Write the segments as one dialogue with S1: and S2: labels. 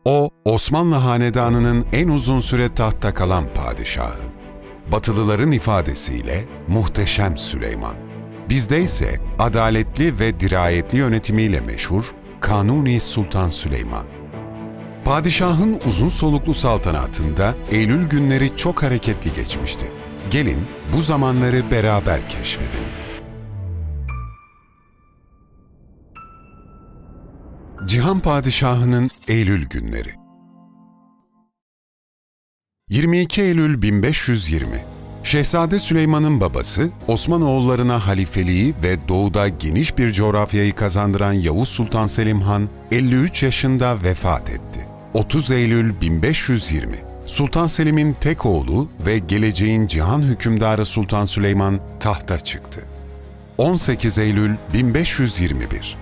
S1: O, Osmanlı Hanedanı'nın en uzun süre tahtta kalan padişahı. Batılıların ifadesiyle Muhteşem Süleyman. Bizde ise adaletli ve dirayetli yönetimiyle meşhur Kanuni Sultan Süleyman. Padişahın uzun soluklu saltanatında Eylül günleri çok hareketli geçmişti. Gelin bu zamanları beraber keşfedelim. Cihan Padişahı'nın Eylül günleri. 22 Eylül 1520. Şehzade Süleyman'ın babası, Osmanoğullarına halifeliği ve doğuda geniş bir coğrafyayı kazandıran Yavuz Sultan Selim Han, 53 yaşında vefat etti. 30 Eylül 1520. Sultan Selim'in tek oğlu ve geleceğin cihan hükümdarı Sultan Süleyman tahta çıktı. 18 Eylül 1521.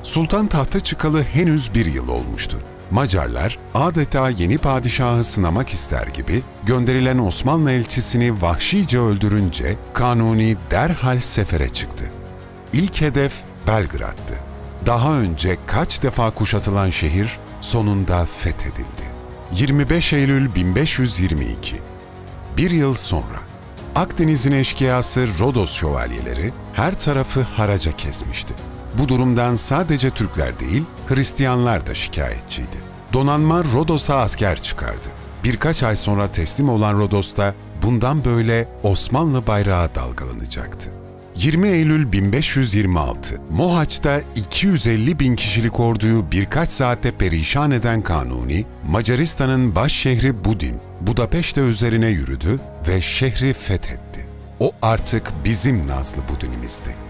S1: Sultan tahta çıkalı henüz bir yıl olmuştu. Macarlar adeta yeni padişahı sınamak ister gibi gönderilen Osmanlı elçisini vahşice öldürünce Kanuni derhal sefere çıktı. İlk hedef Belgrad'tı. Daha önce kaç defa kuşatılan şehir sonunda fethedildi. 25 Eylül 1522. Bir yıl sonra Akdeniz'in eşkıyası Rodos şövalyeleri her tarafı haraca kesmişti. Bu durumdan sadece Türkler değil, Hristiyanlar da şikayetçiydi. Donanma Rodos'a asker çıkardı. Birkaç ay sonra teslim olan Rodos'ta bundan böyle Osmanlı bayrağı dalgalanacaktı. 20 Eylül 1526, Mohaç'ta 250 bin kişilik orduyu birkaç saatte perişan eden Kanuni, Macaristan'ın baş şehri Budin, Budapeşte üzerine yürüdü ve şehri fethetti. O artık bizim nazlı Budin'imizdi.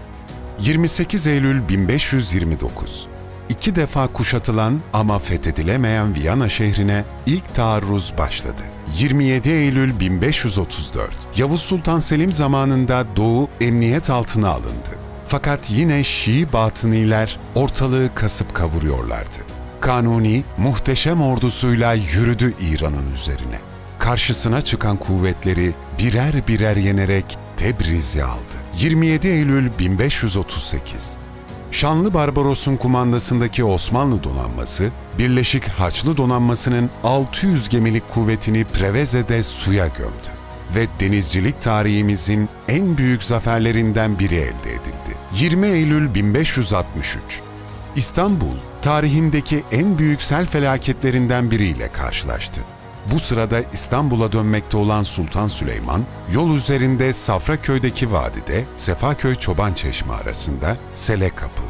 S1: 28 Eylül 1529. 2 defa kuşatılan ama fethedilemeyen Viyana şehrine ilk taarruz başladı. 27 Eylül 1534. Yavuz Sultan Selim zamanında Doğu emniyet altına alındı. Fakat yine Şii batıniler ortalığı kasıp kavuruyorlardı. Kanuni muhteşem ordusuyla yürüdü İran'ın üzerine. Karşısına çıkan kuvvetleri birer birer yenerek Tebriz'i aldı. 27 Eylül 1538. Şanlı Barbaros'un kumandasındaki Osmanlı donanması, Birleşik Haçlı Donanması'nın 600 gemilik kuvvetini Preveze'de suya gömdü ve denizcilik tarihimizin en büyük zaferlerinden biri elde edildi. 20 Eylül 1563. İstanbul, tarihindeki en büyük sel felaketlerinden biriyle karşılaştı. Bu sırada İstanbul'a dönmekte olan Sultan Süleyman, yol üzerinde Safraköy'deki vadide Sefaköy-Çobançeşme arasında sele kapıldı.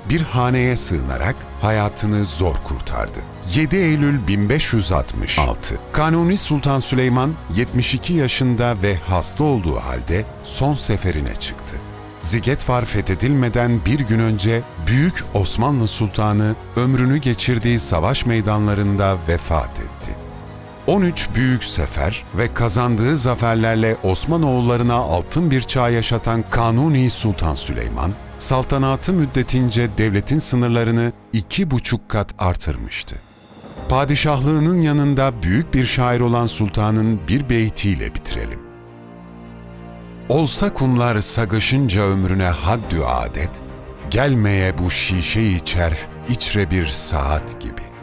S1: Bir haneye sığınarak hayatını zor kurtardı. 7 Eylül 1566. Kanuni Sultan Süleyman 72 yaşında ve hasta olduğu halde son seferine çıktı. Zigetvar fethedilmeden bir gün önce Büyük Osmanlı Sultanı ömrünü geçirdiği savaş meydanlarında vefat etti. 13 büyük sefer ve kazandığı zaferlerle Osmanoğullarına altın bir çağ yaşatan Kanuni Sultan Süleyman, saltanatı müddetince devletin sınırlarını 2,5 kat artırmıştı. Padişahlığının yanında büyük bir şair olan sultanın bir beytiyle bitirelim. Olsa kumlar sagışınca ömrüne haddü adet, gelmeye bu şişe içer içre bir saat gibi.